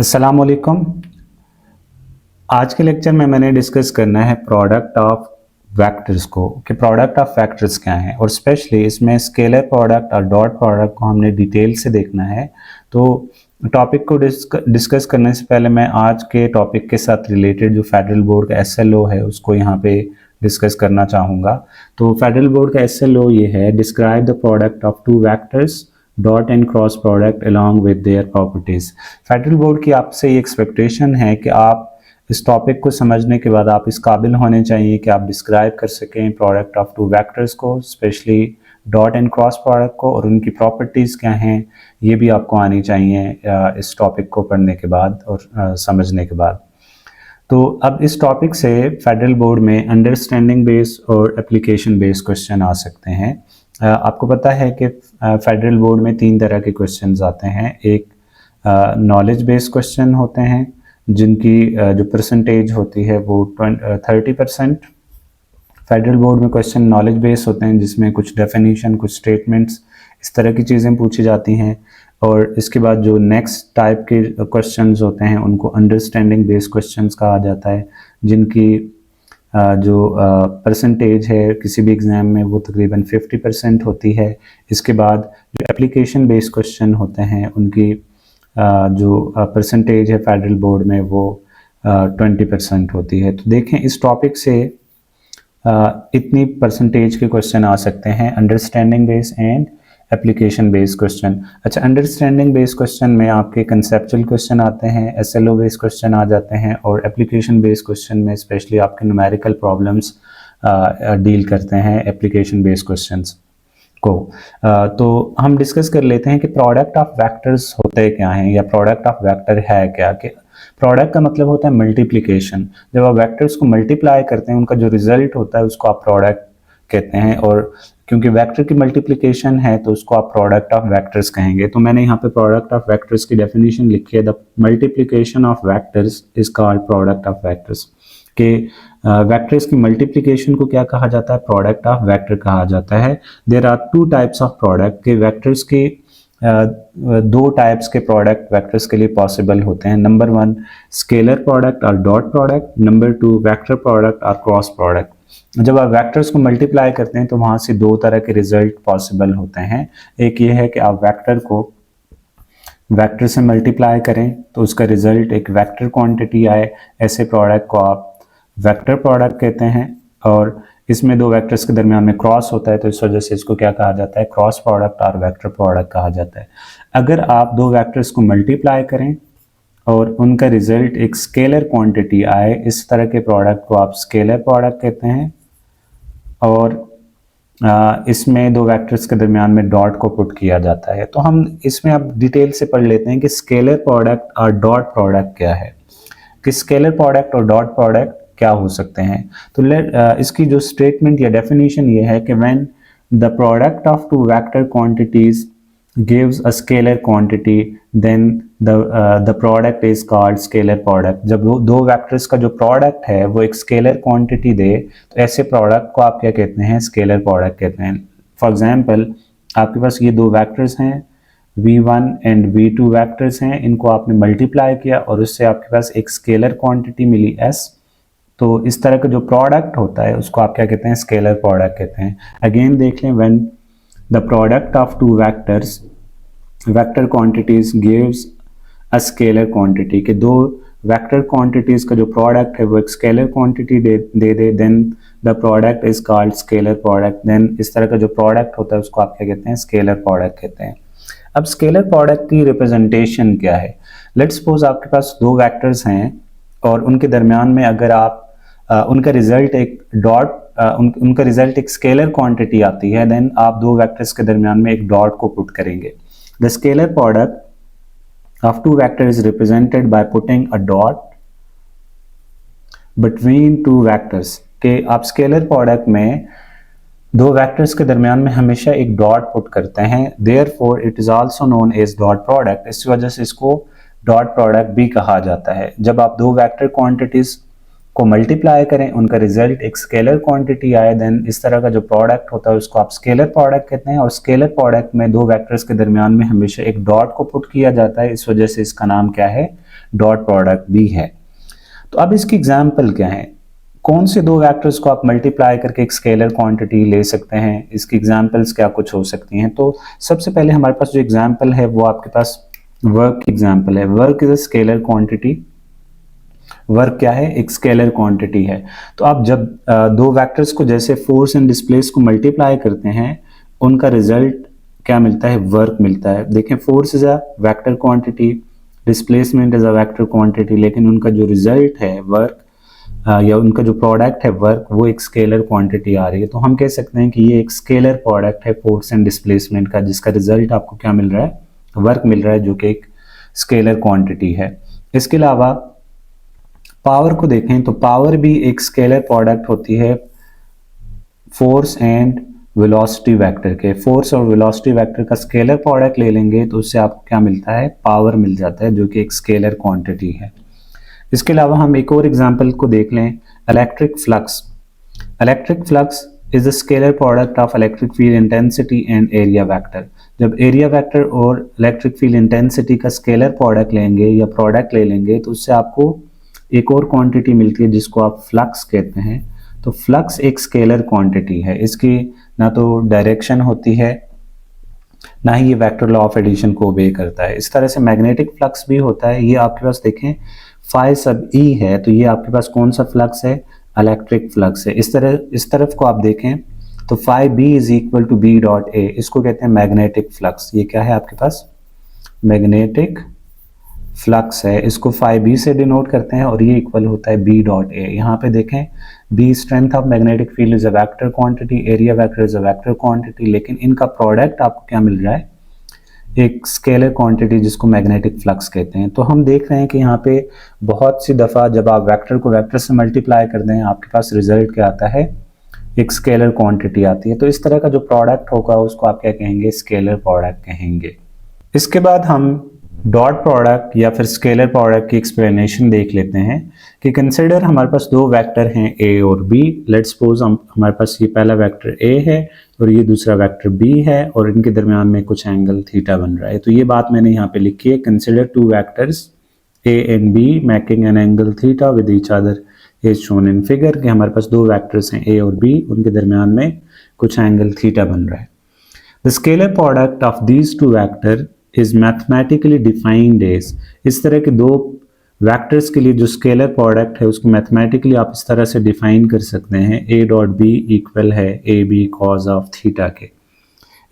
अस्सलामुअलैकुम। आज के लेक्चर में मैंने डिस्कस करना है प्रोडक्ट ऑफ वेक्टर्स को कि प्रोडक्ट ऑफ वेक्टर्स क्या है, और स्पेशली इसमें स्केलर प्रोडक्ट और डॉट प्रोडक्ट को हमने डिटेल से देखना है। तो टॉपिक को डिस्कस करने से पहले मैं आज के टॉपिक के साथ रिलेटेड जो फेडरल बोर्ड का SLO है उसको यहाँ पे डिस्कस करना चाहूँगा। तो फेडरल बोर्ड का SLO ये है, describe the product of two vectors dot and cross product along with their properties. Federal board की आपसे ये एक्सपेक्टेशन है कि आप इस टॉपिक को समझने के बाद आप इस काबिल होने चाहिए कि आप डिस्क्राइब कर सकें प्रोडक्ट ऑफ टू वेक्टर्स को, specially dot and cross product को, और उनकी प्रॉपर्टीज़ क्या हैं ये भी आपको आनी चाहिए इस टॉपिक को पढ़ने के बाद और समझने के बाद। तो अब इस टॉपिक से फेडरल बोर्ड में अंडरस्टैंडिंग बेस्ड और एप्लीकेशन बेस्ड क्वेश्चन आ सकते हैं। आपको पता है कि फेडरल बोर्ड में 3 तरह के क्वेश्चंस आते हैं। एक नॉलेज बेस्ड क्वेश्चन होते हैं जिनकी जो परसेंटेज होती है वो 30%। फेडरल बोर्ड में क्वेश्चन नॉलेज बेस्ड होते हैं जिसमें कुछ डेफिनेशन, कुछ स्टेटमेंट्स, इस तरह की चीज़ें पूछी जाती हैं। और इसके बाद जो नेक्स्ट टाइप के क्वेश्चंस होते हैं उनको अंडरस्टैंडिंग बेस्ड क्वेश्चंस कहा जाता है, जिनकी जो परसेंटेज है किसी भी एग्ज़ाम में वो तकरीबन 50% होती है। इसके बाद जो एप्लीकेशन बेस्ड क्वेश्चन होते हैं उनकी जो परसेंटेज है फेडरल बोर्ड में वो 20% होती है। तो देखें इस टॉपिक से इतनी परसेंटेज के क्वेश्चन आ सकते हैं, understanding based and application based question. अच्छा, अंडरस्टैंडिंग बेस्ड क्वेश्चन में आपके कंसेप्चुअल क्वेश्चन आते हैं, SLO बेस्ड क्वेश्चन आ जाते हैं, और एप्लीकेशन बेस्ड क्वेश्चन में स्पेशली आपके न्यूमेरिकल प्रॉब्लम्स डील करते हैं एप्लीकेशन बेस्ड क्वेश्चंस को। तो हम डिस्कस कर लेते हैं कि प्रोडक्ट ऑफ वेक्टर्स होते क्या हैं या प्रोडक्ट ऑफ वेक्टर है क्या। कि प्रोडक्ट का मतलब होता है मल्टीप्लिकेशन। जब आप वेक्टर्स को मल्टीप्लाई करते हैं उनका जो रिजल्ट होता है उसको आप प्रोडक्ट कहते हैं, और क्योंकि वेक्टर की मल्टीप्लिकेशन है तो उसको आप प्रोडक्ट ऑफ वेक्टर्स कहेंगे। तो मैंने यहाँ पे प्रोडक्ट ऑफ वेक्टर्स की डेफिनेशन लिखी है, the multiplication of vectors is called product of vectors. के वेक्टर्स की मल्टीप्लिकेशन को क्या कहा जाता है? प्रोडक्ट ऑफ वेक्टर कहा जाता है। There are 2 types of product के वेक्टर्स की 2 टाइप्स के प्रोडक्ट वेक्टर्स के लिए पॉसिबल होते हैं। नंबर 1 स्केलर प्रोडक्ट और dot product, number 2 vector product और क्रॉस प्रोडक्ट। जब आप वेक्टर्स को मल्टीप्लाई करते हैं तो वहाँ से 2 तरह के रिजल्ट पॉसिबल होते हैं। एक ये है कि आप वेक्टर को वेक्टर से मल्टीप्लाई करें तो उसका रिजल्ट एक वेक्टर क्वांटिटी आए, ऐसे प्रोडक्ट को आप वेक्टर प्रोडक्ट कहते हैं। और इसमें 2 वेक्टर्स के दरमियान में क्रॉस होता है तो इस वजह से इसको क्या कहा जाता है? क्रॉस प्रोडक्ट और वेक्टर प्रोडक्ट कहा जाता है। अगर आप 2 वेक्टर्स को मल्टीप्लाई करें और उनका रिजल्ट एक स्केलर क्वांटिटी आए, इस तरह के प्रोडक्ट को आप स्केलर प्रोडक्ट कहते हैं। और इसमें 2 वेक्टर्स के दरमियान में डॉट को पुट किया जाता है। तो हम इसमें अब डिटेल से पढ़ लेते हैं कि स्केलर प्रोडक्ट और डॉट प्रोडक्ट क्या है, कि स्केलर प्रोडक्ट और डॉट प्रोडक्ट क्या हो सकते हैं। तो इसकी जो स्टेटमेंट या डेफिनेशन ये है कि when the product of 2 vector quantities gives a scalar quantity then the product is called scalar product. जब वो 2 वेक्टर्स का जो प्रोडक्ट है वो एक स्केलर क्वांटिटी दे तो ऐसे प्रोडक्ट को आप क्या कहते हैं? स्केलर प्रोडक्ट कहते हैं। फॉर एग्जांपल आपके पास ये 2 वेक्टर्स हैं, V1 एंड V2 वेक्टर्स हैं, इनको आपने मल्टीप्लाई किया और उससे आपके पास एक स्केलर क्वांटिटी मिली S। तो इस तरह का जो प्रोडक्ट होता है उसको आप क्या कहते हैं? स्केलर प्रोडक्ट कहते हैं। अगेन देख लें, when the product of 2 vectors vector quantities gives a scalar quantity, के 2 वेक्टर क्वांटिटीज का जो प्रोडक्ट है वो एक स्केलर क्वांटिटी दे then the product is called scalar product. Then इस तरह का जो प्रोडक्ट होता है उसको आप क्या कहते हैं? स्केलर प्रोडक्ट कहते हैं। अब स्केलर प्रोडक्ट की रिप्रेजेंटेशन क्या है? लेट्स सपोज आपके पास 2 वेक्टर्स हैं और उनके दरमियान में अगर आप उनका रिजल्ट एक उनका रिजल्ट एक स्केलर क्वांटिटी आती है, देन आप 2 वेक्टर्स के दरमियान में एक डॉट को पुट करेंगे। The scalar product of 2 vectors is represented by putting a dot between 2 vectors. के आप स्केलर प्रोडक्ट में 2 वेक्टर्स के दरमियान में हमेशा एक डॉट पुट करते हैं। Therefore it is also known as dot product. इस वजह से इसको डॉट प्रोडक्ट भी कहा जाता है। जब आप 2 वेक्टर क्वांटिटीज को मल्टीप्लाई करें, उनका रिजल्ट एक स्केलर क्वांटिटी आए, देन इस तरह का जो प्रोडक्ट होता है उसको आप स्केलर प्रोडक्ट कहते हैं। और स्केलर प्रोडक्ट में दो वेक्टर्स के दरमियान में हमेशा एक डॉट को पुट किया जाता है, इस वजह से इसका नाम क्या है, डॉट प्रोडक्ट भी है। तो अब इसकी एग्जाम्पल क्या है, कौन से दो वेक्टर्स को आप मल्टीप्लाई करके एक स्केलर क्वांटिटी ले सकते हैं, इसकी एग्जाम्पल्स क्या कुछ हो सकती हैं। तो सबसे पहले हमारे पास जो एग्जाम्पल है वो आपके पास वर्क की एग्जाम्पल है। Work is a scalar quantity. Work क्या है, एक स्केलर क्वांटिटी है। तो आप जब दो वेक्टर्स को जैसे फोर्स एंड डिस्प्लेस को मल्टीप्लाई करते हैं, उनका रिजल्ट क्या मिलता है, वर्क मिलता है। देखें, force is a vector quantity, displacement is a vector quantity, लेकिन उनका जो रिजल्ट है वर्क या उनका जो प्रोडक्ट है वर्क, वो एक स्केलर क्वांटिटी आ रही है। तो हम कह सकते हैं कि ये एक स्केलर प्रोडक्ट है फोर्स एंड डिस्प्लेसमेंट का, जिसका रिजल्ट आपको क्या मिल रहा है, वर्क मिल रहा है, जो कि एक स्केलर क्वांटिटी है। इसके अलावा पावर को देखें तो पावर भी एक स्केलर प्रोडक्ट होती है फोर्स एंड वेलोसिटी वेक्टर के। फोर्स और वेलोसिटी वेक्टर का स्केलर प्रोडक्ट ले लेंगे तो उससे आपको क्या मिलता है, पावर मिल जाता है, जो कि एक स्केलर क्वांटिटी है। इसके अलावा हम एक और एग्जांपल को देख लें, electric flux. Electric flux is a scalar product of electric field intensity and area vector. जब एरिया वेक्टर और इलेक्ट्रिक फील्ड इंटेंसिटी का स्केलर प्रोडक्ट लेंगे या प्रोडक्ट ले लेंगे तो उससे आपको एक और क्वांटिटी मिलती है जिसको आप फ्लक्स कहते हैं। तो फ्लक्स एक स्केलर क्वांटिटी है, इसकी ना तो डायरेक्शन होती है ना ही ये वेक्टर लॉ ऑफ एडिशन को ओबे करता है। इस तरह से मैग्नेटिक फ्लक्स भी होता है। ये आपके पास देखें फाई सब ई है, तो ये आपके पास कौन सा फ्लक्स है, इलेक्ट्रिक फ्लक्स है। इस तरफ को आप देखें तो phi B is equal to B dot A, इसको कहते हैं मैग्नेटिक फ्लक्स। ये क्या है आपके पास, मैग्नेटिक फ्लक्स है, इसको फाई बी से डिनोट करते हैं और ये इक्वल होता है बी डॉट ए। यहाँ पे देखें B strength of magnetic field is a vector quantity, area vector is a vector quantity, लेकिन इनका प्रोडक्ट आपको क्या मिल रहा है, एक स्केलर क्वांटिटी जिसको मैग्नेटिक फ्लक्स कहते हैं। तो हम देख रहे हैं कि यहाँ पे बहुत सी दफ़ा जब आप वेक्टर को वेक्टर से मल्टीप्लाई कर दें आपके पास रिजल्ट क्या आता है, एक स्केलर क्वांटिटी आती है। तो इस तरह का जो प्रोडक्ट होगा उसको आप क्या कहेंगे, स्केलर प्रोडक्ट कहेंगे। इसके बाद हम डॉट प्रोडक्ट या फिर स्केलर प्रोडक्ट की एक्सप्लेनेशन देख लेते हैं कि कंसिडर हमारे पास दो वेक्टर हैं ए और बी। लेट्स सपोज हमारे पास ये पहला वेक्टर ए है और ये दूसरा वेक्टर बी है और इनके दरमियान में कुछ एंगल थीटा बन रहा है। तो ये बात मैंने यहाँ पे लिखी है, consider two vectors A and be making an angle theta with each other is shown in figure. कि हमारे पास दो वेक्टर्स हैं ए और बी, उनके दरमियान में कुछ एंगल थीटा बन रहा है। The scalar product of these two vector is mathematically defined as, इस तरह के दो वेक्टर्स के लिए जो स्केलर प्रोडक्ट है उसको मैथमेटिकली आप इस तरह से डिफाइन कर सकते हैं, ए डॉट बी इक्वल है A B cos of theta के।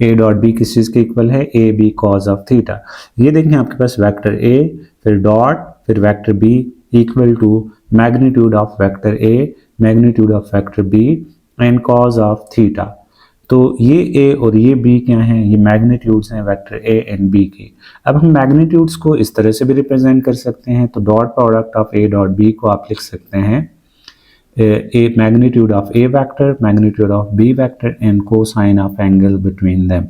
ए डॉट बी किस चीज़ के इक्वल है, A B cos of theta. ये देखें आपके पास वेक्टर ए फिर डॉट फिर vector B equal to magnitude of vector A magnitude of vector B and cos of theta. तो ये ए और ये बी क्या हैं, ये मैग्नीट्यूड्स हैं वेक्टर ए एंड बी की। अब हम मैग्नीट्यूड्स को इस तरह से भी रिप्रेजेंट कर सकते हैं, तो dot product of A dot B को आप लिख सकते हैं A magnitude of A vector magnitude of B vector and cosine of angle between them.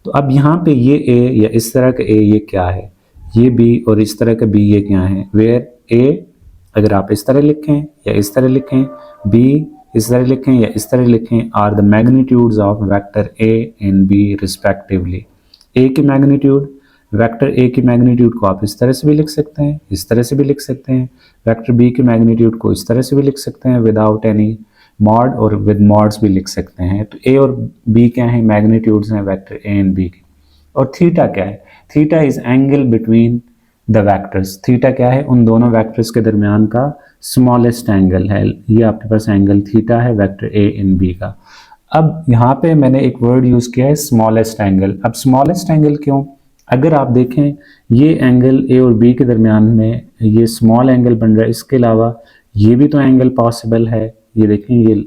तो अब यहाँ पे ये ए या इस तरह का ए ये क्या है, ये बी और इस तरह का बी ये क्या है, वेयर ए अगर आप इस तरह लिखें या इस तरह लिखें, बी इस तरह लिखें या इस तरह लिखें, are the magnitudes of vector A and B respectively. A की मैग्नीट्यूड वेक्टर ए की मैग्नीट्यूड को आप इस तरह से भी लिख सकते हैं, इस तरह से भी लिख सकते हैं, वेक्टर बी की मैग्नीट्यूड को इस तरह से भी लिख सकते हैं विदाउट एनी मॉड और विद मॉड्स भी लिख सकते हैं। तो ए और बी क्या है, मैग्नीट्यूड्स हैं वेक्टर ए एंड बी की। और थीटा क्या है, theta is angle between the vectors. Theta क्या है, उन दोनों वेक्टर्स के दरमियान का स्मॉलेस्ट एंगल है। ये आपके पास एंगल थीटा है वेक्टर ए एंड बी का। अब यहाँ पे मैंने एक वर्ड यूज किया है स्मॉलेस्ट एंगल। अब स्मॉलेस्ट एंगल क्यों, अगर आप देखें ये एंगल ए और बी के दरमियान में ये स्मॉल एंगल बन रहा है, इसके अलावा ये भी तो एंगल पॉसिबल है। ये देखें ये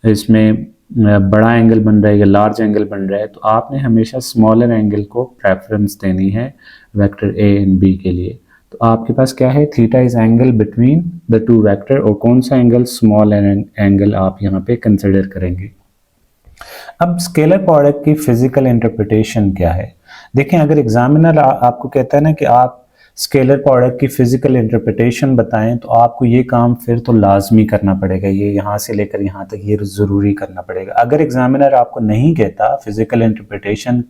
इसमें बड़ा एंगल बन रहा है या लार्ज एंगल बन रहा है, तो आपने हमेशा स्मॉलर एंगल को प्रेफरेंस देनी है वेक्टर ए एंड बी के लिए। तो आपके पास क्या है, theta is angle between the two vector, और कौन सा एंगल, स्मॉल एंगल आप यहाँ पे कंसिडर करेंगे। अब स्केलर प्रोडक्ट की फिजिकल इंटरप्रिटेशन क्या है, देखें अगर एग्जामिनर आपको कहता है ना कि आप स्केलर प्रोडक्ट की फिजिकल इंटरप्रिटेशन बताएं तो आपको ये काम फिर तो लाजमी करना पड़ेगा, ये यहाँ से लेकर यहाँ तक ये ज़रूरी करना पड़ेगा। अगर एग्जामिनर आपको नहीं कहता फिजिकल इंटरप्रिटेशन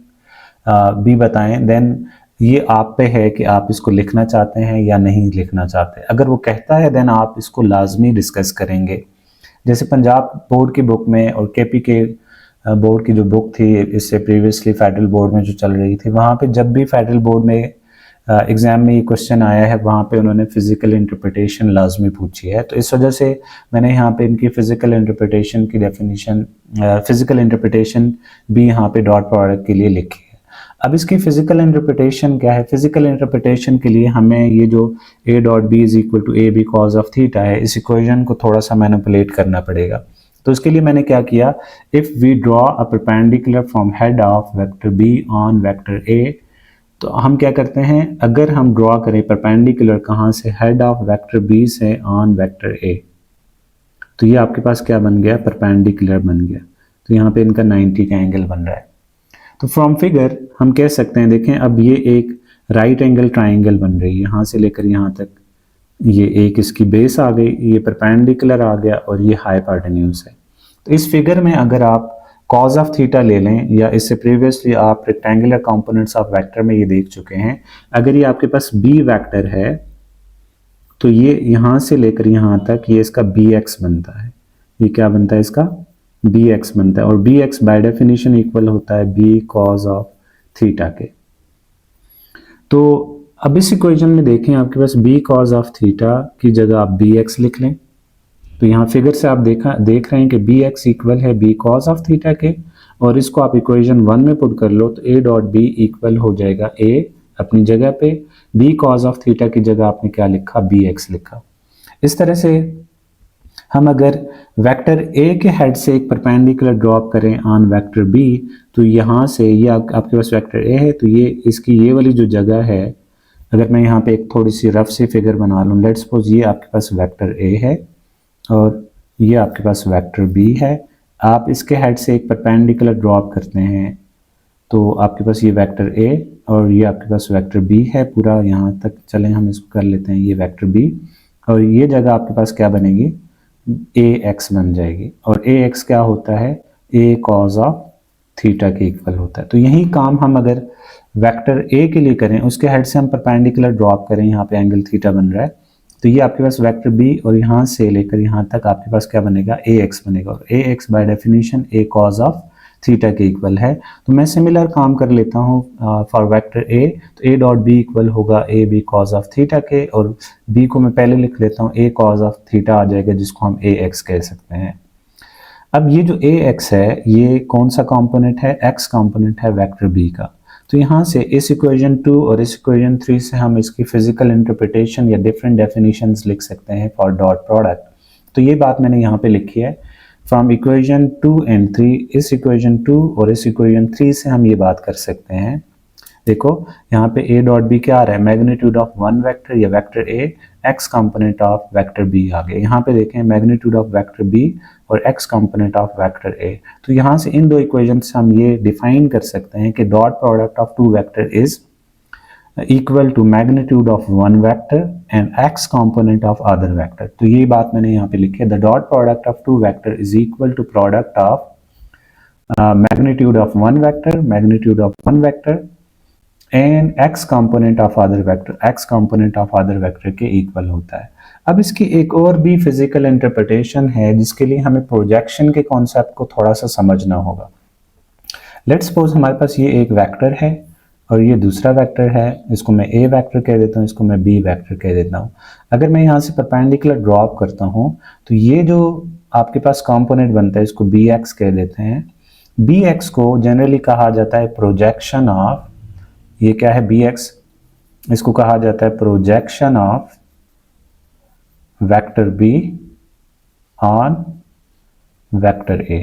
भी बताएं, देन ये आप पे है कि आप इसको लिखना चाहते हैं या नहीं लिखना चाहते। अगर वो कहता है देन आप इसको लाजमी डिस्कस करेंगे। जैसे पंजाब बोर्ड की बुक में और केपी के बोर्ड की जो बुक थी इससे प्रीवियसली फेडरल बोर्ड में जो चल रही थी, वहाँ पे जब भी फेडरल बोर्ड में एग्ज़ाम में ये क्वेश्चन आया है वहाँ पे उन्होंने फिजिकल इंटरप्रिटेशन लाजमी पूछी है। तो इस वजह से मैंने यहाँ पे इनकी फिजिकल इंटरप्रिटेशन की डेफिनेशन, फिजिकल इंटरप्रिटेशन भी यहाँ पे डॉट प्रोडक्ट के लिए लिखी है। अब इसकी फिजिकल इंटरप्रिटेशन क्या है? फिजिकल इंटरप्रिटेशन के लिए हमें ये जो a dot B is equal to A B cos of theta है, इस इक्वेशन को थोड़ा सा मैनिपुलेट करना पड़ेगा। तो इसके लिए मैंने क्या किया, if we draw a perpendicular from head of vector B on vector A, तो हम क्या करते हैं, अगर हम ड्रॉ करें परपेंडिकुलर कहाँ से, हेड ऑफ वेक्टर बी से ऑन वेक्टर ए, तो ये आपके पास क्या बन गया, परपेंडिकुलर बन गया। तो यहाँ पे इनका 90 का एंगल बन रहा है। तो फ्रॉम फिगर हम कह सकते हैं, देखें अब ये एक राइट एंगल ट्राइंगल बन रही है, यहाँ से लेकर यहाँ तक ये एक इसकी बेस आ गई, ये परपेंडिकुलर आ गया और ये हाइपोटेन्यूज है। तो इस फिगर में अगर आप कॉज ऑफ थीटा ले लें, या इससे प्रीवियसली आप रेक्टेंगुलर कंपोनेंट्स ऑफ वेक्टर में ये देख चुके हैं, अगर ये आपके पास बी वेक्टर है तो ये यहाँ से लेकर यहाँ तक ये इसका बी एक्स बनता है। ये क्या बनता है, इसका बी एक्स बनता है, और b x by definition equal होता है बी कॉज ऑफ थीटा के। तो अब इस इक्वेशन में देखें, आपके पास बी कॉज ऑफ थीटा की जगह आप बी एक्स लिख लें। तो यहाँ फिगर से आप देख रहे हैं कि बी एक्स इक्वल है बी कॉज ऑफ थीटा के, और इसको आप इक्वेशन 1 में पुट कर लो तो ए डॉट बी इक्वल हो जाएगा ए अपनी जगह पे, बी कॉज ऑफ थीटा की जगह आपने क्या लिखा, बी एक्स लिखा। इस तरह से हम अगर वेक्टर ए के हेड से एक परपेंडिकुलर ड्रॉप करें ऑन वेक्टर बी, तो यहाँ से ये आपके पास वेक्टर ए है, तो ये इसकी ये वाली जो जगह है, अगर मैं यहाँ पे एक थोड़ी सी रफ सी फिगर बना लूँ, लेट्स सपोज ये आपके पास वेक्टर ए है और ये आपके पास वेक्टर बी है। आप इसके हेड से एक परपेंडिकुलर ड्रॉप करते हैं तो आपके पास ये वेक्टर ए और ये आपके पास वेक्टर बी है पूरा, यहाँ तक चलें हम इसको कर लेते हैं, ये वेक्टर बी, और ये जगह आपके पास क्या बनेगी, ए एक्स बन जाएगी। और ए एक्स क्या होता है, ए कॉज ऑफ थीटा के इक्वल होता है। तो यही काम हम अगर वेक्टर ए के लिए करें, उसके हेड से हम परपेंडिकुलर ड्रॉप करें, यहाँ पे एंगल थीटा बन रहा है, तो ये आपके पास वेक्टर बी और यहाँ से लेकर यहाँ तक आपके पास क्या बनेगा, ए एक्स बनेगा, और A X by definition A cos of theta के इक्वल है। तो मैं सिमिलर काम कर लेता हूँ फॉर वेक्टर ए, तो ए डॉट बी इक्वल होगा a B cos of theta के, और बी को मैं पहले लिख लेता हूँ ए कॉज ऑफ थीटा आ जाएगा, जिसको हम ए एक्स कह सकते हैं। अब ये जो ए एक्स है ये कौन सा कंपोनेंट है, एक्स कंपोनेंट है वेक्टर बी का। तो यहाँ से इस इक्वेशन 2 और इस इक्वेशन 3 से हम इसकी फिजिकल इंटरप्रिटेशन या डिफरेंट डेफिनेशंस लिख सकते हैं फॉर डॉट प्रोडक्ट। तो ये बात मैंने यहाँ पे लिखी है, फ्रॉम इक्वेशन 2 एंड 3, इस इक्वेशन 2 और इस इक्वेशन 3 से हम ये बात कर सकते हैं। देखो यहाँ पे a डॉट बी क्या आ रहा है, मैग्नीट्यूड ऑफ वन वेक्टर या vector a x component of vector b आ गया। यहाँ पे देखें मैग्नीट्यूड ऑफ वेक्टर b और x component of vector a। तो यहाँ से इन दो इक्वेशन से हम ये डिफाइन कर सकते हैं कि dot product of two vector is equal to magnitude of one vector and x component of other vector. तो ये बात मैंने यहाँ पे लिखी है, the dot product of two vector is equal to product of magnitude of one vector, magnitude of one vector and x component of other vector, x component of other vector के equal होता है। अब इसकी एक और भी physical interpretation है जिसके लिए हमें प्रोजेक्शन के कॉन्सेप्ट को थोड़ा सा समझना होगा। लेट्स सपोज हमारे पास ये एक वेक्टर है और ये दूसरा वेक्टर है, इसको मैं a वेक्टर कह देता हूँ, इसको मैं b वेक्टर कह देता हूँ। अगर मैं यहाँ से परपेंडिकुलर ड्रॉप करता हूँ तो ये जो आपके पास कंपोनेंट बनता है इसको bx कह देते हैं। bx को जनरली कहा जाता है प्रोजेक्शन ऑफ, ये क्या है bx, इसको कहा जाता है projection of vector b on vector a।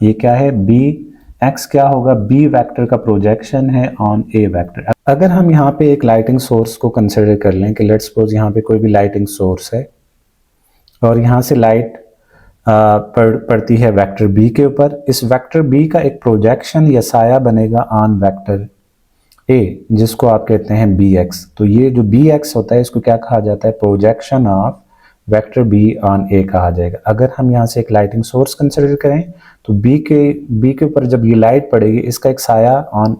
ये क्या है, bx क्या होगा, b वेक्टर का प्रोजेक्शन है ऑन a वेक्टर। अगर हम यहाँ पे एक लाइटिंग सोर्स को कंसिडर कर लें कि लेट्स सपोज यहाँ पे कोई भी लाइटिंग सोर्स है और यहाँ से लाइट पड़ती है वेक्टर b के ऊपर, इस वेक्टर b का एक प्रोजेक्शन या साया बनेगा ऑन वेक्टर ए, जिसको आप कहते हैं बी एक्स। तो ये जो बी एक्स होता है इसको क्या कहा जाता है, projection of vector B on A कहा जाएगा। अगर हम यहाँ से एक लाइटिंग सोर्स कंसिडर करें तो बी के ऊपर जब ये लाइट पड़ेगी इसका एक साया ऑन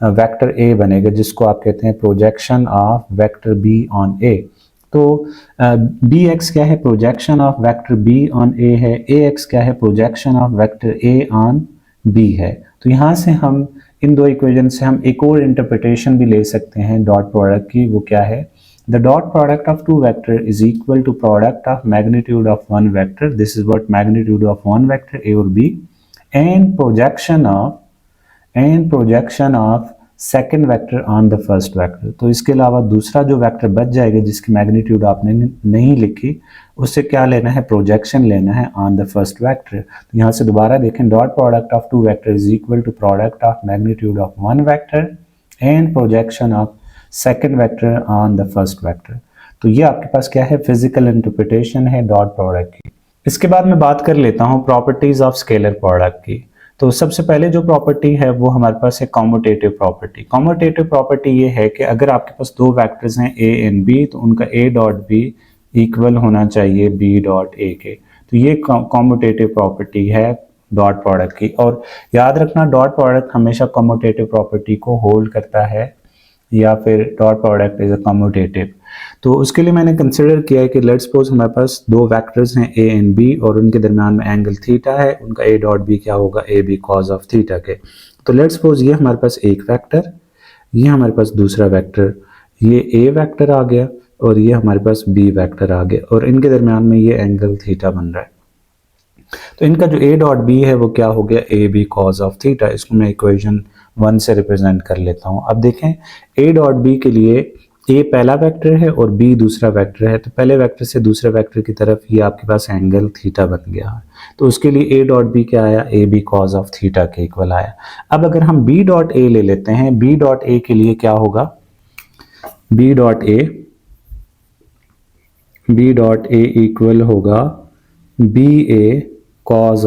वेक्टर ए बनेगा, जिसको आप कहते हैं projection of vector B on A. तो बी एक्स क्या है, projection of vector B on A है, ए एक्स क्या है, projection of vector A on B है। तो यहाँ से हम इन दो इक्वेशन से हम एक और इंटरप्रिटेशन भी ले सकते हैं डॉट प्रोडक्ट की, वो क्या है, the dot product of two vector is equal to product of magnitude of one vector, this is what magnitude of one vector a or b, and projection of second vector on the first vector। तो इसके अलावा दूसरा जो vector बच जाएगा जिसकी magnitude आपने नहीं लिखी, उससे क्या लेना है, प्रोजेक्शन लेना है ऑन द फर्स्ट वेक्टर। तो यहाँ से दोबारा देखें, dot product of two vector is equal to product of magnitude of one vector and projection of second vector on the first vector. तो ये आपके पास क्या है, फिजिकल इंटरप्रिटेशन है डॉट प्रोडक्ट की। इसके बाद मैं बात कर लेता हूँ प्रॉपर्टीज ऑफ स्केलर प्रोडक्ट की। तो सबसे पहले जो प्रॉपर्टी है वो हमारे पास है कॉम्यूटेटिव प्रॉपर्टी। कॉम्यूटेटिव प्रॉपर्टी ये है कि अगर आपके पास दो वेक्टर्स हैं ए एंड बी, तो उनका ए डॉट बी इक्वल होना चाहिए बी डॉट ए के। तो ये कॉम्यूटेटिव प्रॉपर्टी है डॉट प्रोडक्ट की। और याद रखना, डॉट प्रोडक्ट हमेशा कॉम्यूटेटिव प्रॉपर्टी को होल्ड करता है, या फिर dot product is a commutative. तो उसके लिए मैंने कंसिडर किया है कि लेट्स सपोज हमारे पास दो वेक्टर्स हैं ए एंड बी और उनके दरमियान में एंगल थीटा है, उनका ए डॉट बी क्या होगा, a B cos of theta के। तो लेट्स सपोज ये हमारे पास एक वेक्टर, ये हमारे पास दूसरा वेक्टर, ये ए वेक्टर आ गया और ये हमारे पास बी वेक्टर आ गया, और इनके दरमियान में ये एंगल थीटा बन रहा है। तो इनका जो ए डॉट बी है वो क्या हो गया, a B cos of theta. इसको मैं इक्वेशन 1 से रिप्रेजेंट कर लेता हूं। अब देखें, ए डॉट बी के लिए ए पहला वेक्टर है और बी दूसरा वेक्टर है, तो पहले वेक्टर से दूसरे वेक्टर की तरफ ये आपके पास एंगल थीटा बन गया है। तो उसके लिए ए डॉट बी क्या आया, a B cos of theta के इक्वल आया। अब अगर हम बी डॉट ए ले लेते हैं, बी डॉट ए के लिए क्या होगा, बी डॉट ए इक्वल होगा b a cos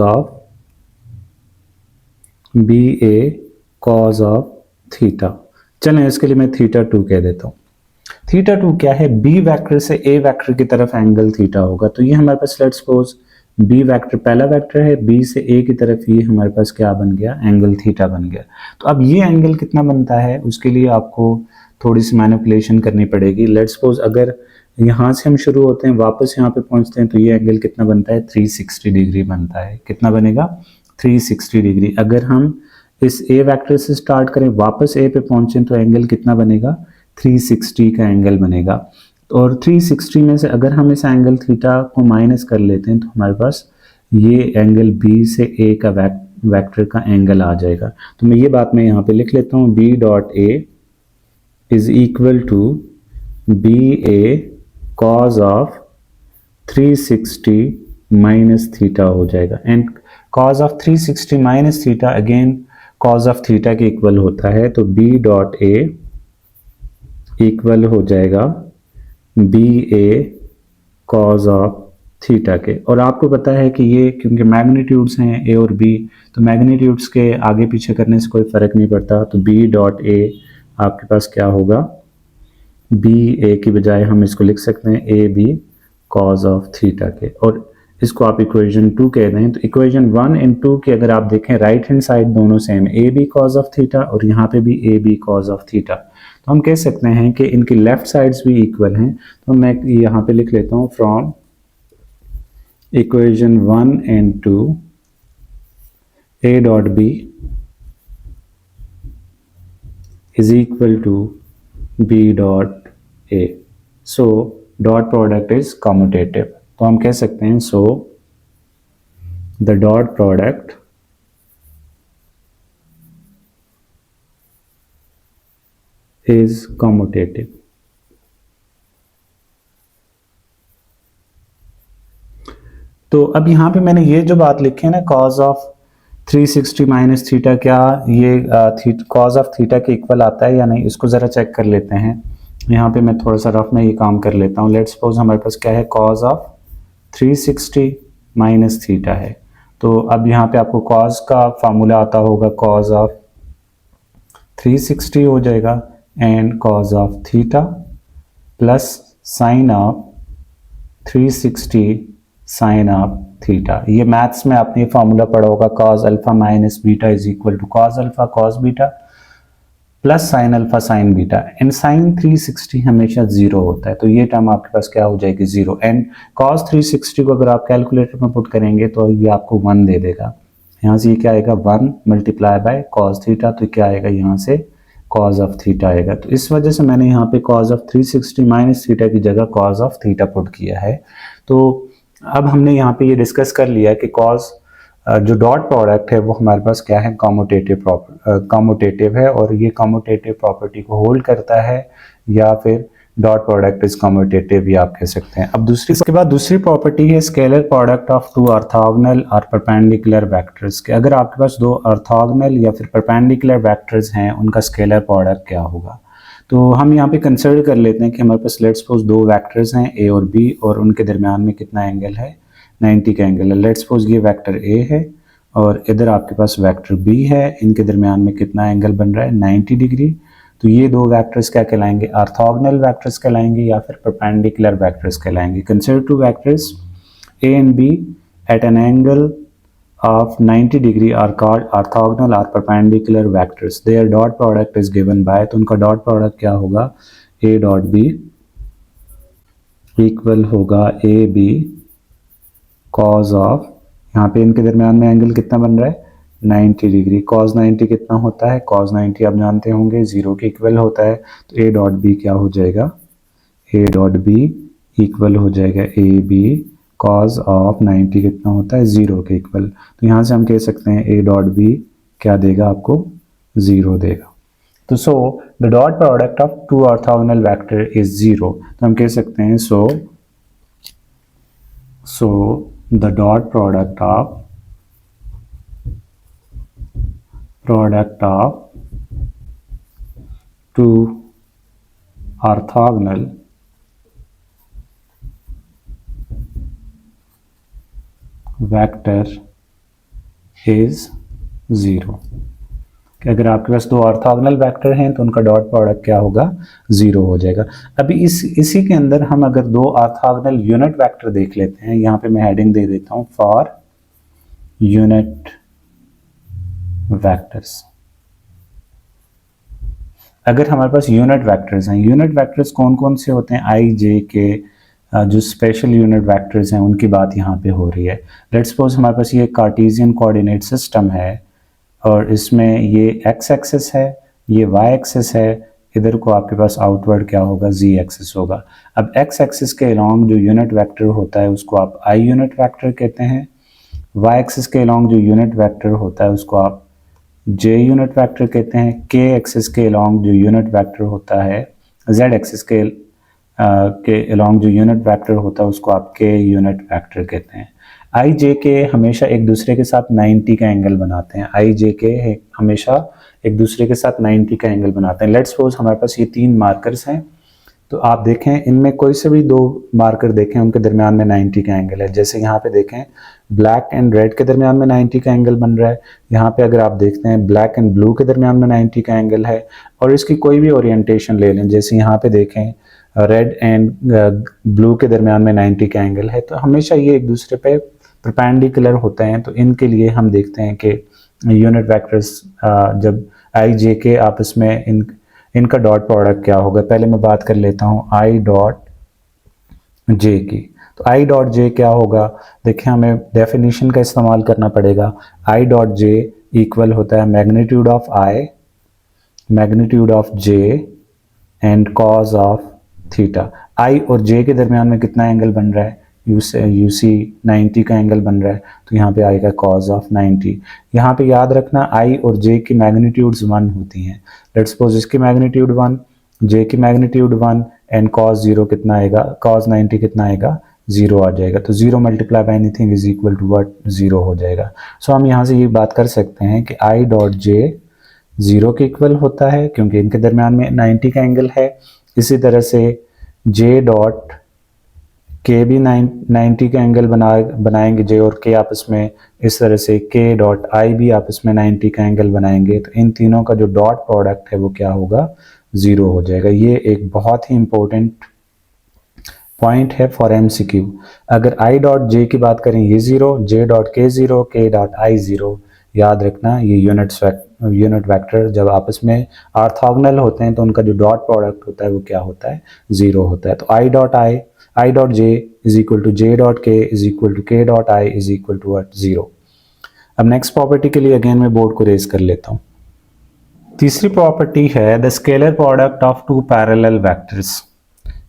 of theta. चलें इसके लिए मैं थीटा 2 कह देता हूं। थीटा 2 क्या है, बी वेक्टर से ए वेक्टर की तरफ एंगल थीटा होगा। तो ये हमारे पास लेट्स सपोज बी वेक्टर पहला वेक्टर है, बी से ए की तरफ ये हमारे पास क्या बन गया, एंगल थीटा बन गया। तो अब ये एंगल कितना बनता है, उसके लिए आपको थोड़ी सी मैनिपुलेशन करनी पड़ेगी। लेट्स सपोज अगर यहाँ से हम शुरू होते हैं वापस यहाँ पे पहुंचते हैं, तो ये एंगल कितना बनता है, 360 डिग्री बनता है। कितना बनेगा, 360 डिग्री। अगर हम इस ए वेक्टर से स्टार्ट करें, वापस ए पे पहुंचे, तो एंगल कितना बनेगा, 360 का एंगल बनेगा। और 360 में से अगर हम इस एंगल थीटा को माइनस कर लेते हैं, तो हमारे पास ये एंगल बी से ए का वेक्टर का एंगल आ जाएगा। तो मैं ये बात मैं यहाँ पे लिख लेता हूँ, b dot a is equal to b a cos of 360 minus theta हो जाएगा। And cos of 360 minus theta again cos of theta के इक्वल होता है। तो बी डॉट ए इक्वल हो जाएगा b a cos of theta के। और आपको पता है कि ये क्योंकि मैग्नीट्यूड्स हैं ए और बी, तो मैग्नीट्यूड्स के आगे पीछे करने से कोई फर्क नहीं पड़ता। तो बी डॉट ए आपके पास क्या होगा, बी ए की बजाय हम इसको लिख सकते हैं a B cos of theta के, और इसको आप इक्वेशन 2 कह रहे हैं। तो इक्वेशन 1 एंड 2 की अगर आप देखें, राइट हैंड साइड दोनों same, a B cos of theta और यहाँ पे भी a B cos of theta. तो हम कह सकते हैं कि इनकी लेफ्ट साइड्स भी इक्वल हैं। तो मैं यहाँ पे लिख लेता हूँ, from equation 1 and 2 a dot B is equal to B dot a. So dot product is commutative. तो हम कह सकते हैं, so the dot product is commutative. तो अब यहां पे मैंने ये जो बात लिखी है ना, कॉज ऑफ 360 माइनस थीटा, क्या ये कॉज ऑफ थीटा के इक्वल आता है या नहीं, इसको जरा चेक कर लेते हैं। यहाँ पे मैं थोड़ा सा रफ में ये काम कर लेता हूँ। लेट्स सपोज हमारे पास क्या है, कॉज ऑफ 360 माइनस थीटा है। तो अब यहाँ पे आपको कॉज का फार्मूला आता होगा, कॉज ऑफ 360 हो जाएगा and cos of theta plus sine of 360 sine of theta. ये मैथ्स में आपने फॉर्मूला पढ़ा होगा, cos alpha minus beta is equal to cos alpha cos beta plus sine alpha sine beta and sine 360 हमेशा zero होता है, तो ये टर्म आपके पास क्या हो जाएगी जीरो। एंड कॉस 360 को अगर आप कैलकुलेटर में पुट करेंगे तो ये आपको 1 दे देगा। यहाँ से ये क्या आएगा 1 मल्टीप्लाई बाय कॉस थीटा, तो क्या आएगा यहाँ से कॉस ऑफ थीटा आएगा। तो इस वजह से मैंने यहाँ पे कॉस ऑफ 360 माइनस थीटा की जगह कॉस ऑफ थीटा पुट किया है। तो अब हमने यहाँ पे ये डिस्कस कर लिया कि कॉस जो डॉट प्रोडक्ट है वो हमारे पास क्या है कॉम्यूटेटिव है, और ये कॉम्यूटेटिव प्रॉपर्टी को होल्ड करता है, या फिर डॉट प्रोडक्ट इज कॉम्यूटेटिव ये आप कह सकते हैं। अब इसके बाद दूसरी प्रॉपर्टी है scalar product of two orthogonal और परपेंडिकुलर वेक्टर्स के। अगर आपके पास दो ऑर्थोगोनल या फिर परपेंडिकुलर वेक्टर्स हैं उनका स्केलर प्रोडक्ट क्या होगा। तो हम यहाँ पे कंसिडर कर लेते हैं कि हमारे पास लेट्स सपोज दो वेक्टर्स हैं ए और बी, और उनके दरमियान में कितना एंगल है 90 का एंगल है। लेट्स सपोज ये वेक्टर ए है और इधर आपके पास वेक्टर बी है, इनके दरमियान में कितना एंगल बन रहा है 90 डिग्री। तो ये दो वेक्टर्स क्या कहलाएंगे ऑर्थोगोनल वेक्टर्स कहलाएंगे या फिर परपेंडिकुलर वेक्टर्स कहलाएंगे। Consider two vectors A and B at an angle of 90 degree are called orthogonal or perpendicular vectors. Their dot product is given by, तो उनका डॉट प्रोडक्ट क्या होगा a डॉट b इक्वल होगा a b cos of, यहाँ पे इनके दरमियान में एंगल कितना बन रहा है 90 डिग्री। cos 90 कितना होता है, cos 90 आप जानते होंगे 0 के इक्वल होता है। तो a डॉट b क्या हो जाएगा a डॉट b इक्वल हो जाएगा a b cos ऑफ 90 कितना होता है 0 के इक्वल। तो यहाँ से हम कह सकते हैं a डॉट b क्या देगा आपको 0 देगा। तो so the dot product of two orthogonal vector is 0। तो हम कह सकते हैं so the dot product of two orthogonal vector is 0। कि अगर आपके पास दो ऑर्थोगोनल वेक्टर हैं तो उनका डॉट प्रोडक्ट क्या होगा 0 हो जाएगा। अभी इसी के अंदर हम अगर दो ऑर्थोगोनल यूनिट वेक्टर देख लेते हैं, यहाँ पे मैं हेडिंग दे देता हूँ फॉर यूनिट वेक्टर्स। अगर हमारे पास यूनिट वेक्टर्स हैं, यूनिट वेक्टर्स कौन कौन से होते हैं आई जे के, जो स्पेशल यूनिट वेक्टर्स हैं उनकी बात यहाँ पे हो रही है। लेट्स सपोज हमारे पास ये कार्टेशियन कोऑर्डिनेट सिस्टम है और इसमें ये एक्स एक्सिस है, ये वाई एक्सिस है, इधर को आपके पास आउटवर्ड क्या होगा जी एक्सिस होगा। अब एक्स एक्सिस के अलोंग जो यूनिट वेक्टर होता है उसको आप आई यूनिट वेक्टर कहते हैं, वाई एक्सिस के अलोंग जो यूनिट वेक्टर होता है उसको आप जे यूनिट वेक्टर कहते हैं, के एक्सिस के अलोंग जो यूनिट वेक्टर होता है, जेड एक्सिस के अलोंग जो यूनिट वेक्टर होता है उसको आप के यूनिट वेक्टर कहते हैं। आई जे के हमेशा एक दूसरे के साथ 90 का एंगल बनाते हैं, आई जे के हमेशा एक दूसरे के साथ 90 का एंगल बनाते हैं। लेट्स सपोज हमारे पास ये तीन मार्कर्स हैं, तो आप देखें इनमें कोई से भी दो मार्कर देखें उनके दरमियान में 90 का एंगल है। जैसे यहाँ पे देखें ब्लैक एंड रेड के दरमियान में 90 का एंगल बन रहा है, यहाँ पे अगर आप देखते हैं ब्लैक एंड ब्लू के दरमियान में 90 का एंगल है, और इसकी कोई भी ओरिएंटेशन ले लें, जैसे यहाँ पे देखें रेड एंड ब्लू के दरमियान में 90 का एंगल है, तो हमेशा ये एक दूसरे पे परपेंडिकुलर होते हैं। तो इनके लिए हम देखते हैं कि यूनिट वेक्टर्स जब आई जे के आपस में इनका डॉट प्रोडक्ट क्या होगा। पहले मैं बात कर लेता हूँ आई डॉट जे की। तो आई डॉट जे क्या होगा, देखिए हमें डेफिनेशन का इस्तेमाल करना पड़ेगा। आई डॉट जे इक्वल होता है magnitude of I, magnitude of J and cos of theta. I और जे के दरमियान में कितना एंगल बन रहा है, यूसी 90 का एंगल बन रहा है, तो यहाँ पे आएगा कॉज ऑफ 90। यहाँ पे याद रखना आई और जे की मैग्नीट्यूड्स 1 होती हैं। लेट्स सपोज इसकी मैग्नीट्यूड 1, जे की मैग्नीट्यूड 1 एंड कॉज 0 कितना आएगा, कॉज 90 कितना आएगा 0 आ जाएगा। तो 0 multiply by anything is equal to what 0 हो जाएगा। सो हम यहाँ से ये बात कर सकते हैं कि आई डॉट जे 0 के इक्वल होता है क्योंकि इनके दरमियान में 90 का एंगल है। इसी तरह से जे डॉट के भी 90 का एंगल बनाएंगे, जे और के आपस में, इस तरह से के डॉट आई भी आपस में 90 का एंगल बनाएंगे, तो इन तीनों का जो डॉट प्रोडक्ट है वो क्या होगा, 0 हो जाएगा। ये एक बहुत ही इंपॉर्टेंट पॉइंट है फॉर एमसीक्यू। अगर आई डॉट जे की बात करें ये 0, जे डॉट के 0, के डॉट आई 0। याद रखना ये यूनिट वेक्टर जब आपस में ऑर्थोगोनल होते हैं तो उनका जो डॉट प्रोडक्ट होता है वो क्या होता है, 0 होता है। तो i dot j is equal to j dot k is equal to k dot i is equal to 0। अब नेक्स्ट प्रॉपर्टी के लिए अगेन मैं बोर्ड को रेज कर लेता हूँ। तीसरी प्रॉपर्टी है the scalar product of two parallel vectors,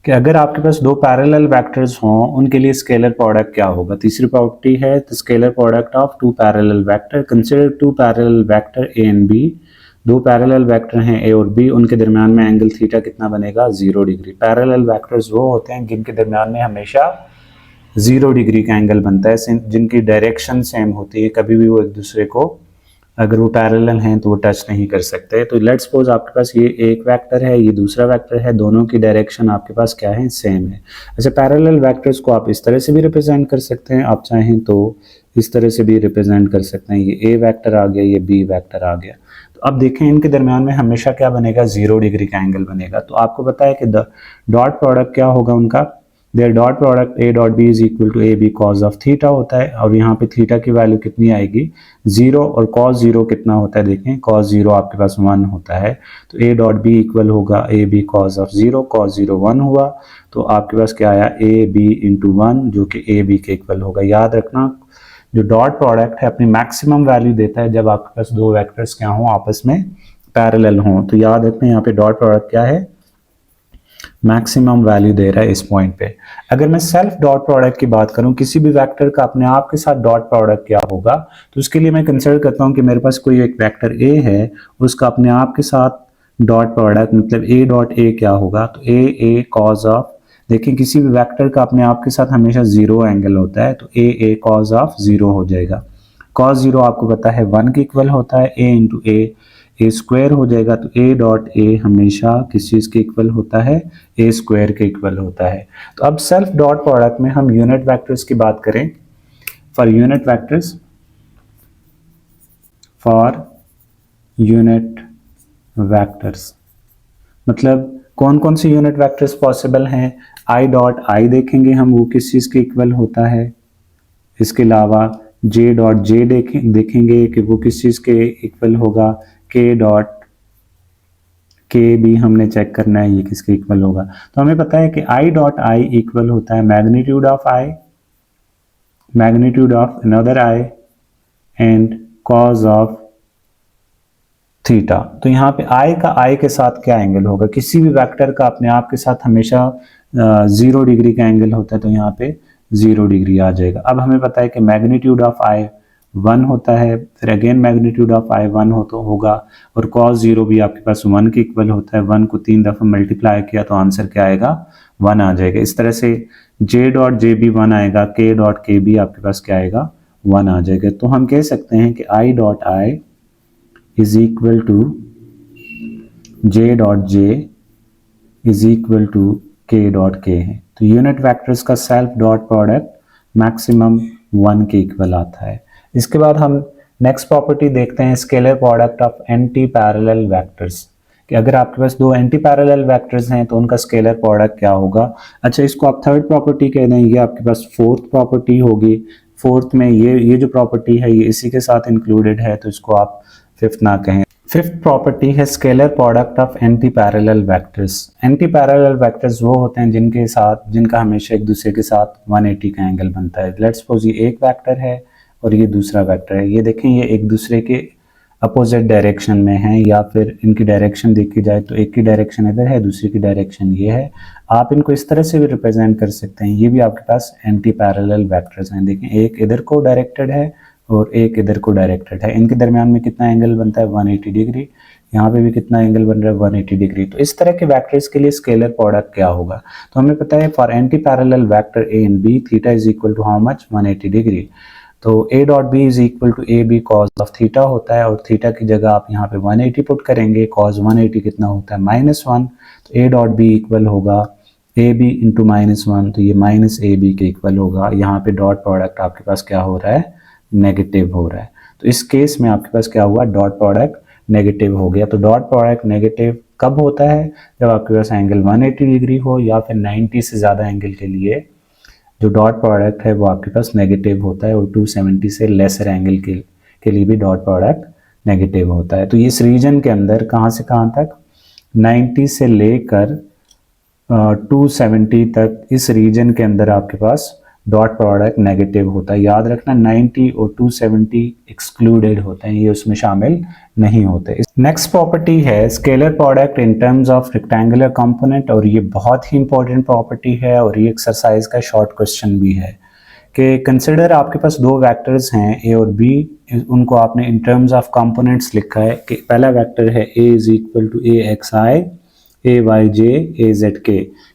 कि अगर आपके पास दो पैरेलल वेक्टर्स हों उनके लिए स्केलर प्रोडक्ट क्या होगा। तीसरी प्रॉपर्टी है the scalar product of two parallel vector, consider two parallel vector A and b. दो पैरेलल वेक्टर हैं ए और बी, उनके दरमियान में एंगल थीटा कितना बनेगा, 0 डिग्री। पैरेलल वेक्टर्स वो होते हैं जिनके दरमियान में हमेशा 0 डिग्री का एंगल बनता है, जिनकी डायरेक्शन सेम होती है, कभी भी वो एक दूसरे को, अगर वो पैरेलल हैं तो वो टच नहीं कर सकते। तो लेट्स सपोज आपके पास ये एक वेक्टर है, ये दूसरा वेक्टर है, दोनों की डायरेक्शन आपके पास क्या है, सेम है। अच्छा, पैरेलल वेक्टर्स को आप इस तरह से भी रिप्रेजेंट कर सकते हैं, आप चाहें तो इस तरह से भी रिप्रेजेंट कर सकते हैं। ये ए वेक्टर आ गया, ये बी वेक्टर आ गया। तो अब देखें इनके दरमियान में हमेशा क्या बनेगा, 0 डिग्री का एंगल बनेगा। तो आपको पता है कि डॉट प्रोडक्ट क्या होगा उनका, their dot product a dot B is equal to A B cos of theta होता है। और यहाँ पे थीटा की वैल्यू कितनी आएगी, 0, और कॉस 0 कितना होता है, देखें कॉस 0 आपके पास 1 होता है। तो ए डॉट बी इक्वल होगा a b cos of 0, cos 0 1 हुआ, तो आपके पास क्या आया, ए बी इंटू 1 जो कि ए बी के इक्वल होगा। याद रखना जो डॉट प्रोडक्ट है अपनी मैक्सिमम वैल्यू देता है जब आपके पास दो वेक्टर्स क्या हों, आपस में पैरेलल हों। तो याद रखना यहाँ पे डॉट प्रोडक्ट क्या है, मैक्सिमम वैल्यू दे रहा है इस पॉइंट पे। अगर मैं सेल्फ डॉट प्रोडक्ट की बात करूं, किसी भी वेक्टर का अपने आप के साथ डॉट प्रोडक्ट क्या होगा, तो उसके लिए मैं कंसिडर करता हूं कि मेरे पास कोई एक वेक्टर ए है, उसका अपने आप के साथ डॉट प्रोडक्ट मतलब ए डॉट ए क्या होगा, तो ए कॉज ऑफ, देखिए किसी भी वेक्टर का अपने आप के साथ हमेशा 0 एंगल होता है, तो ए कॉज ऑफ 0 हो जाएगा। कॉज 0 आपको पता है 1 के इक्वल होता है, ए इंटू ए स्क्वायर हो जाएगा। तो ए डॉट ए हमेशा किस चीज के इक्वल होता है, ए स्क्वायर के इक्वल होता है। तो अब सेल्फ डॉट प्रोडक्ट में हम यूनिट वेक्टर्स की बात करें, फॉर यूनिट वेक्टर्स मतलब कौन कौन से यूनिट वेक्टर्स पॉसिबल हैं, आई डॉट आई देखेंगे हम वो किस चीज के इक्वल होता है। इसके अलावा जे डॉट जे देखेंगे कि वो किस चीज के इक्वल होगा, के डॉट के भी हमने चेक करना है ये किसके इक्वल होगा। तो हमें पता है कि आई डॉट आई इक्वल होता है magnitude of I, magnitude of another I and cos of theta. तो यहाँ पे आई का आई के साथ क्या एंगल होगा, किसी भी वेक्टर का अपने आप के साथ हमेशा 0 डिग्री का एंगल होता है, तो यहाँ पे 0 डिग्री आ जाएगा। अब हमें पता है कि मैग्नीट्यूड ऑफ आई 1 होता है, फिर अगेन मैग्नीट्यूड ऑफ आई 1 होगा, और cos 0 भी आपके पास 1 के इक्वल होता है। 1 को 3 दफ़ा मल्टीप्लाई किया तो आंसर क्या आएगा, 1 आ जाएगा। इस तरह से जे डॉट जे भी 1 आएगा, के डॉट के भी आपके पास क्या आएगा, 1 आ जाएगा। तो हम कह सकते हैं कि i dot i is equal to j dot j is equal to k dot के है। तो यूनिट वेक्टर्स का सेल्फ डॉट प्रोडक्ट मैक्सिमम 1 के इक्वल आता है। इसके बाद हम नेक्स्ट प्रॉपर्टी देखते हैं scalar product of anti parallel vectors, कि अगर आपके पास दो एंटी पैरेलल वेक्टर्स हैं तो उनका स्केलर प्रोडक्ट क्या होगा। अच्छा, इसको आप थर्ड प्रॉपर्टी कह दें, ये आपके पास फोर्थ प्रॉपर्टी होगी। फोर्थ में ये जो प्रॉपर्टी है ये इसी के साथ इंक्लूडेड है, तो इसको आप फिफ्थ ना कहें। फिफ्थ प्रॉपर्टी है scalar product of anti parallel vectors. Anti parallel vectors वो होते हैं जिनका हमेशा एक दूसरे के साथ 180 का एंगल बनता है। लेट्स सपोज ये एक वेक्टर है और ये दूसरा वेक्टर है, ये देखें ये एक दूसरे के अपोजिट डायरेक्शन में है, या फिर इनकी डायरेक्शन देखी जाए तो एक की डायरेक्शन इधर है, दूसरी की डायरेक्शन ये है। आप इनको इस तरह से भी रिप्रेजेंट कर सकते हैं। ये भी आपके पास एंटी पैरेलल वेक्टर्स हैं। देखें एक इधर को डायरेक्टेड है और एक इधर को डायरेक्टेड है, इनके दरमियान में कितना एंगल बनता है, 180 डिग्री। यहाँ पे भी कितना एंगल बन रहा है, 180 डिग्री। तो इस तरह के वेक्टर्स के लिए स्केलर प्रोडक्ट क्या होगा, तो हमें पता है for anti parallel vector A and B theta is equal to how much, 180 degree. तो A dot B is equal to A B cos of theta होता है, और थीटा की जगह आप यहाँ पे 180 पुट करेंगे, कॉज 180 कितना होता है, -1। तो ए डॉट बी इक्वल होगा ए बी इंटू -1, तो ये माइनस ए बी के इक्वल होगा। यहाँ पे डॉट प्रोडक्ट आपके पास क्या हो रहा है, नेगेटिव हो रहा है। तो इस केस में आपके पास क्या हुआ, डॉट प्रोडक्ट नेगेटिव हो गया। तो डॉट प्रोडक्ट नेगेटिव कब होता है, जब आपके पास एंगल 180 डिग्री हो या फिर 90 से ज़्यादा एंगल के लिए जो डॉट प्रोडक्ट है वो आपके पास नेगेटिव होता है, और 270 से लेसर एंगल के लिए भी डॉट प्रोडक्ट नेगेटिव होता है। तो इस रीजन के अंदर कहाँ से कहाँ तक, 90 से लेकर 270 तक इस रीजन के अंदर आपके पास डॉट प्रोडक्ट नेगेटिव होता है। याद रखना 90 और 270 एक्सक्लूडेड होते हैं, ये उसमें शामिल नहीं होते। नेक्स्ट प्रॉपर्टी है scalar product in terms of rectangular component, और ये बहुत ही इंपॉर्टेंट प्रॉपर्टी है और ये एक्सरसाइज का शॉर्ट क्वेश्चन भी है कि कंसिडर आपके पास दो वेक्टर्स हैं ए और बी, उनको आपने इन टर्म्स ऑफ कंपोनेंट्स लिखा है कि पहला वेक्टर है a is equal to a x i A Y j a Z k.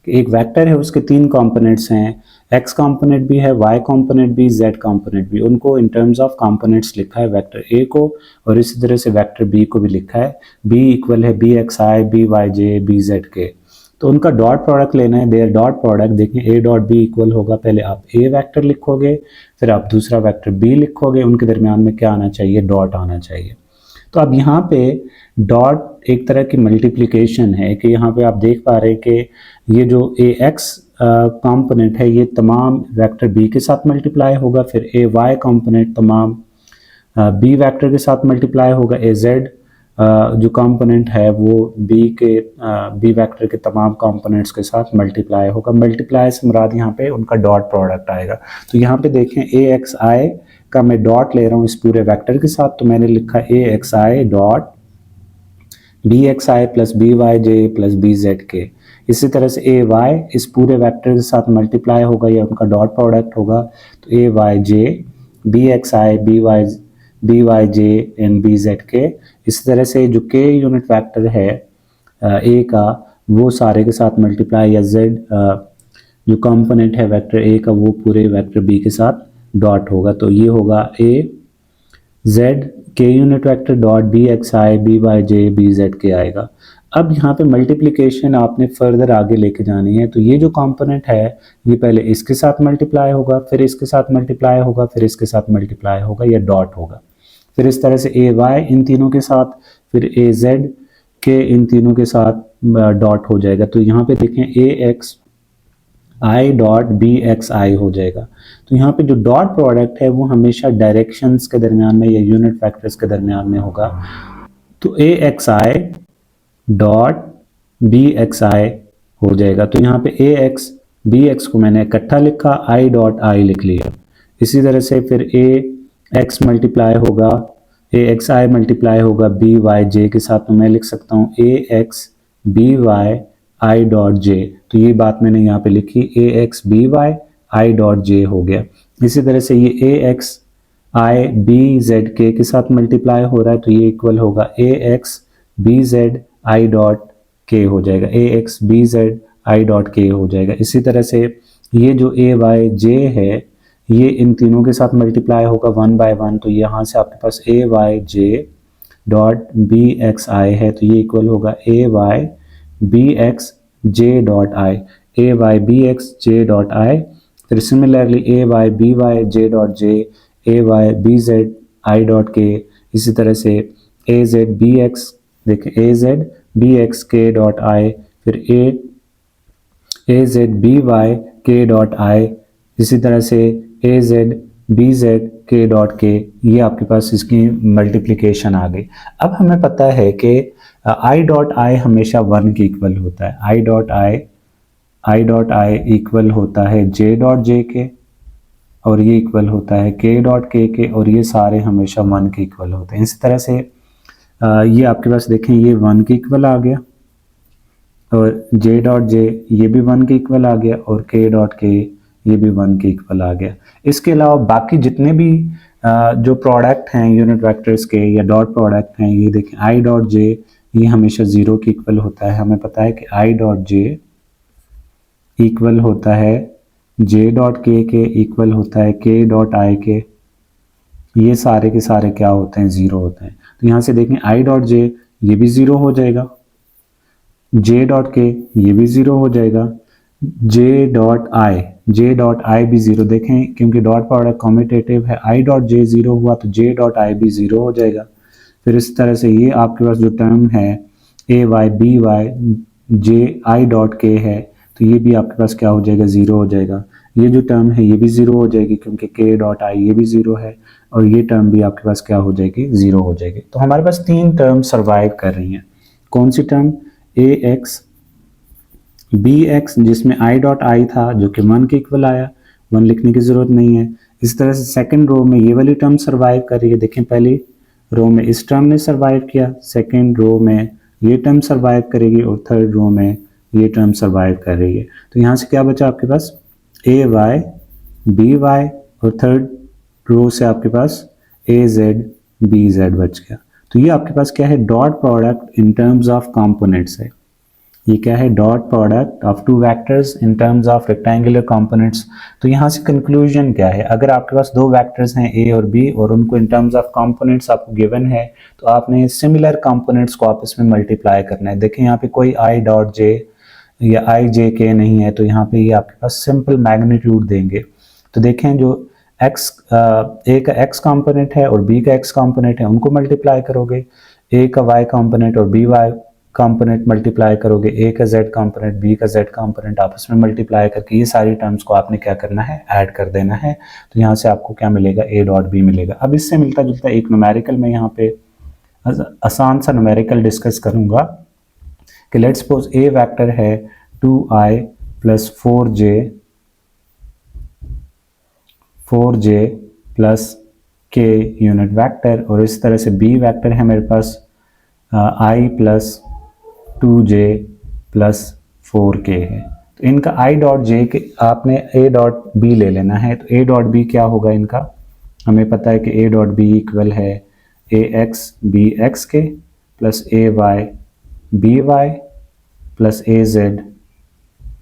एक वेक्टर है उसके तीन कंपोनेंट्स हैं, x कंपोनेंट भी है, y कंपोनेंट भी, z कंपोनेंट भी। उनको इन टर्म्स ऑफ कंपोनेंट्स लिखा है वेक्टर a को, और इसी तरह से वेक्टर b को भी लिखा है, b इक्वल है B X I B Y J B Z K. तो उनका डॉट प्रोडक्ट लेना है, देयर डॉट प्रोडक्ट देखें a डॉट b इक्वल होगा, पहले आप a वेक्टर लिखोगे फिर आप दूसरा वेक्टर b लिखोगे, उनके दरमियान में क्या आना चाहिए, डॉट आना चाहिए। तो अब यहाँ पे डॉट एक तरह की मल्टीप्लिकेशन है कि यहाँ पे आप देख पा रहे हैं कि ये जो ए एक्स कंपोनेंट है ये तमाम वेक्टर बी के साथ मल्टीप्लाई होगा, फिर ए वाई कंपोनेंट तमाम बी वेक्टर के साथ मल्टीप्लाई होगा, ए जेड जो कंपोनेंट है वो बी वेक्टर के तमाम कंपोनेंट्स के साथ मल्टीप्लाई होगा। मल्टीप्लाई से मुराद यहाँ पे उनका डॉट प्रोडक्ट आएगा। तो यहाँ पे देखें ए एक्स आई का मैं डॉट ले रहा हूँ इस पूरे वेक्टर के साथ, तो मैंने लिखा A x I dot B X I plus B Y J plus B Z K. इसी तरह से ए वाई इस पूरे वेक्टर के साथ मल्टीप्लाई होगा या उनका डॉट प्रोडक्ट होगा, तो A Y J B X I B Y J and B Z K. इसी तरह से जो के यूनिट वेक्टर है ए का वो सारे के साथ मल्टीप्लाई, या जेड जो कंपोनेंट है वेक्टर ए का वो पूरे वेक्टर बी के साथ डॉट होगा। तो ये होगा A Z K unit vector dot B X I B Y J B Z K आएगा। अब यहाँ पे मल्टीप्लिकेशन आपने फर्दर आगे लेके जानी है, तो ये जो कंपोनेंट है ये पहले इसके साथ मल्टीप्लाई होगा, फिर इसके साथ मल्टीप्लाई होगा, फिर इसके साथ मल्टीप्लाई होगा या डॉट होगा, फिर इस तरह से ए वाई इन तीनों के साथ, फिर ए जेड के इन तीनों के साथ डॉट हो जाएगा। तो यहाँ पे देखें A x I dot B X I हो जाएगा। तो यहाँ पे जो डॉट प्रोडक्ट है वो हमेशा डायरेक्शंस के दरमियान में या यूनिट फैक्टर्स के दरमियान में होगा। तो A x I dot B X I हो जाएगा। तो यहाँ पे ए एक्स बी एक्स को मैंने इकट्ठा लिखा, आई डॉट आई लिख लिया। इसी तरह से फिर ए एक्स मल्टीप्लाई होगा, ए एक्स आई मल्टीप्लाई होगा बी वाई जे के साथ, तो मैं लिख सकता हूँ A X B Y I dot J. तो ये बात मैंने यहाँ पे लिखी, A X B Y I dot J हो गया। इसी तरह से ये A x I B Z K साथ मल्टीप्लाई हो रहा है, तो ये इक्वल होगा A X B Z I dot K हो जाएगा, A X B Z I dot K हो जाएगा। इसी तरह से ये जो ए वाई जे है ये इन तीनों के साथ मल्टीप्लाई होगा 1 बाय 1, तो यहाँ से आपके पास A Y J dot B X I है, तो ये इक्वल होगा A Y B X J dot I, A Y B X J dot I. फिर similarly A Y B Y J dot J, A Y B Z I dot K. इसी तरह से A Z B X, देखें A Z B X K dot I, फिर A Z B Y K dot आई। इसी तरह से A Z B Z के dot के, ये आपके पास इसकी मल्टीप्लिकेशन आ गई। अब हमें पता है कि आई डॉट आई हमेशा 1 के इक्वल होता है, आई डॉट आई इक्वल होता है जे डॉट जे के, और ये इक्वल होता है के डॉट के, और ये सारे हमेशा 1 के इक्वल होते हैं। इसी तरह से ये आपके पास देखें ये 1 के इक्वल आ गया, और जे डॉट जे ये भी 1 के इक्वल आ गया, और के डॉट के ये भी 1 के इक्वल आ गया। इसके अलावा बाकी जितने भी जो प्रोडक्ट हैं यूनिट वेक्टर्स के या डॉट प्रोडक्ट हैं, ये देखें आई डॉट जे ये हमेशा 0 के इक्वल होता है। हमें पता है कि आई डॉट जे इक्वल होता है जे डॉट के इक्वल होता है के डॉट आई के, ये सारे के सारे क्या होते हैं, 0 होते हैं। तो यहाँ से देखें आई डॉट जे ये भी 0 हो जाएगा, जे डॉट के ये भी 0 हो जाएगा, जे डॉट आई भी ज़ीरो, देखें क्योंकि डॉट प्रोडक्ट कॉम्यूटेटिव है, आई डॉट जे ज़ीरो हुआ तो जे डॉट आई भी ज़ीरो हो जाएगा। फिर इस तरह से ये आपके पास जो टर्म है A Y B Y J I dot के है, तो ये भी आपके पास क्या हो जाएगा, ज़ीरो हो जाएगा। ये जो टर्म है ये भी ज़ीरो हो जाएगी क्योंकि के डॉट आई ये भी ज़ीरो है, और ये टर्म भी आपके पास क्या हो जाएगी, ज़ीरो हो जाएगी। तो हमारे पास तीन टर्म सर्वाइव कर रही हैं। कौन सी टर्म, ए एक्स बी एक्स जिसमें आई डॉट आई था जो कि 1 के इक्वल आया, 1 लिखने की ज़रूरत नहीं है। इस तरह से सेकंड रो में ये वाली टर्म सर्वाइव कर रही है, देखें पहली रो में इस टर्म ने सर्वाइव किया, सेकंड रो में ये टर्म सर्वाइव करेगी, और थर्ड रो में ये टर्म सर्वाइव कर रही है। तो यहाँ से क्या बचा आपके पास, ए वाई बी वाई, और थर्ड रो से आपके पास ए जेड बी जेड बच गया। तो ये आपके पास क्या है, dot product in terms of components है। ये क्या है, dot product of two vectors in terms of rectangular components. तो यहाँ से कंक्लूजन क्या है, अगर आपके पास दो वेक्टर्स हैं ए और बी और उनको इन टर्म्स ऑफ कंपोनेंट्स आपको गिवन है, तो आपने सिमिलर कंपोनेंट्स को आपस में मल्टीप्लाई करना है। देखें यहाँ पे कोई आई डॉट जे या आई जे के नहीं है, तो यहाँ पे ये आपके पास सिंपल मैग्नीट्यूड देंगे। तो देखें जो एक्स ए का एक्स कंपोनेंट है और बी का एक्स कंपोनेंट है, उनको मल्टीप्लाई करोगे, ए का वाई कंपोनेंट और बी वाई कंपोनेंट मल्टीप्लाई करोगे, ए का जेड कंपोनेंट बी का जेड कंपोनेंट आपस में मल्टीप्लाई करके ये सारी टर्म्स को आपने क्या करना है, ऐड कर देना है। तो यहाँ से आपको क्या मिलेगा, ए डॉट बी मिलेगा। अब इससे मिलता जुलता एक न्यूमेरिकल में यहाँ पे आसान सा न्यूमेरिकल डिस्कस करूंगा कि लेट्स सपोज ए वेक्टर है 2i plus 4j plus k unit vector, और इस तरह से बी वेक्टर है मेरे पास i plus 2j plus 4k है। तो इनका i डॉट जे के आपने a डॉट b ले लेना है। तो a डॉट b क्या होगा इनका, हमें पता है कि a डॉट b इक्वल है ax bx के plus ay by plus az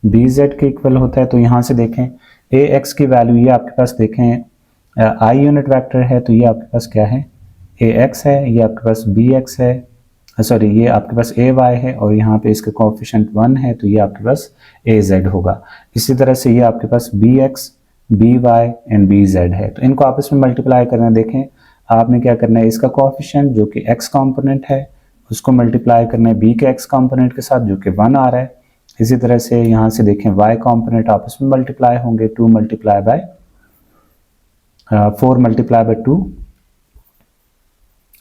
bz के इक्वल होता है। तो यहाँ से देखें ax की वैल्यू ये आपके पास देखें i यूनिट वेक्टर है, तो ये आपके पास क्या है, ax है, ये आपके पास bx है, सॉरी ये आपके पास ay है, और यहाँ पे इसका कोएफिशिएंट 1 है, तो ये आपके पास az होगा। इसी तरह से ये आपके पास bx by एंड bz है, तो इनको आपस में मल्टीप्लाई करना। देखें आपने क्या करना है, इसका कोएफिशिएंट जो कि x कंपोनेंट है उसको मल्टीप्लाई करना है b के x कंपोनेंट के साथ जो कि 1 आ रहा है। इसी तरह से यहाँ से देखें y कंपोनेंट आपस में मल्टीप्लाई होंगे, 2 multiply by 4 multiply by 2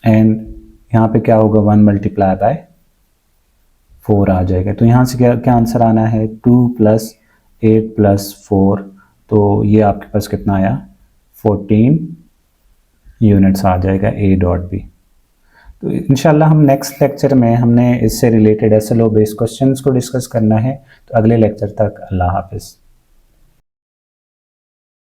and यहाँ पे क्या होगा, 1 मल्टीप्लाई बाय 4 आ जाएगा। तो यहाँ से क्या आंसर आना है, 2 प्लस 8 प्लस 4, तो ये आपके पास कितना आया, 14 यूनिट्स आ जाएगा ए डॉट बी। तो इंशाल्लाह हम नेक्स्ट लेक्चर में हमने इससे रिलेटेड SLO बेस्ड क्वेश्चंस को डिस्कस करना है। तो अगले लेक्चर तक अल्लाह हाफिज़।